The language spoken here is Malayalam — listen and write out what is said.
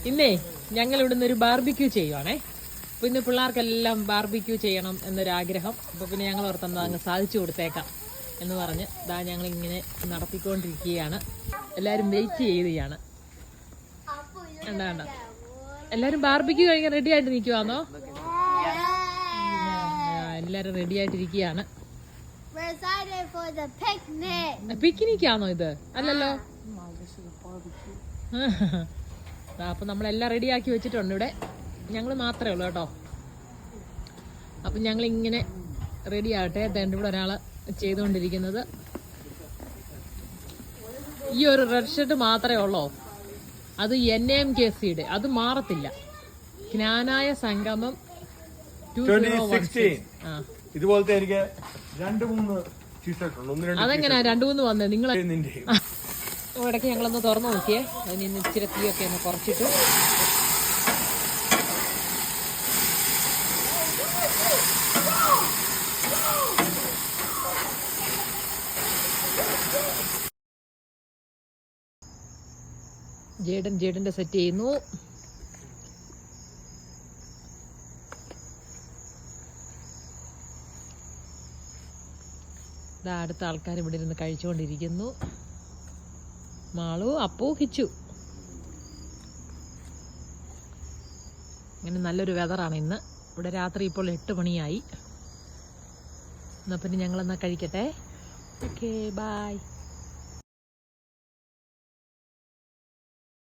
ഇന്നേ ഞങ്ങൾ ഇവിടുന്ന് ഒരു ബാർബിക്യൂ ചെയ്യുവാണേ. അപ്പൊ ഇന്ന് പിള്ളേർക്കെല്ലാം ബാർബിക്യൂ ചെയ്യണം എന്നൊരാഗ്രഹം. അപ്പൊ പിന്നെ ഞങ്ങൾ ഓർത്തെന്താ അങ്ങ് സാധിച്ചു കൊടുത്തേക്കാം എന്ന് പറഞ്ഞ് ഞങ്ങൾ ഇങ്ങനെ നടത്തിക്കൊണ്ടിരിക്കുകയാണ്. എല്ലാരും വെയിറ്റ് ചെയ്യുകയാണ്. കണ്ട എല്ലാരും ബാർബിക്യൂ കഴിക്കാൻ റെഡി ആയിട്ട് നിൽക്കുവാന്നോ? എല്ലാരും റെഡി ആയിട്ടിരിക്കുകയാണ്. പിക്നിക് ആണോ ഇത്? അല്ലല്ലോ. അപ്പൊ നമ്മളെല്ലാം റെഡിയാക്കി വെച്ചിട്ടുണ്ട്. ഇവിടെ ഞങ്ങൾ മാത്രമേ ഉള്ളൂ കേട്ടോ. അപ്പൊ ഞങ്ങൾ ഇങ്ങനെ റെഡി ആകട്ടെ. ഇവിടെ ഒരാള് ചെയ്തുകൊണ്ടിരിക്കുന്നത്. ഈ ഒരു റെഡ് ഷർട്ട് മാത്രമേ ഉള്ളൂ. അത് NMKCയുടെ, അത് മാറത്തില്ല. ജ്ഞാനായ സംഗമം 2016. ഇതുപോലത്തെ എനിക്ക് 2-3 ടീഷർട്ട് ഉണ്ട്. അതെങ്ങനെയാ 2-3 വന്നത്? നിങ്ങൾ ഇടയ്ക്ക് ഞങ്ങളൊന്ന് തുറന്നു നോക്കിയേ. അതിന് ഇച്ചിരി തീയൊക്കെ ഒന്ന് കുറച്ചിട്ട് ജേഡന്റെ സെറ്റ് ചെയ്യുന്നു. അടുത്ത ആൾക്കാർ ഇവിടെ ഇരുന്ന് കഴിച്ചുകൊണ്ടിരിക്കുന്നു. മാളു, അപ്പു, കിച്ചു. ഇങ്ങനെ നല്ലൊരു വെതറാണ് ഇന്ന്. ഇവിടെ രാത്രി ഇപ്പോൾ 8 മണിയായി. എന്നാ പിന്നെ ഞങ്ങളെന്നാ കഴിക്കട്ടെ. Okay, by.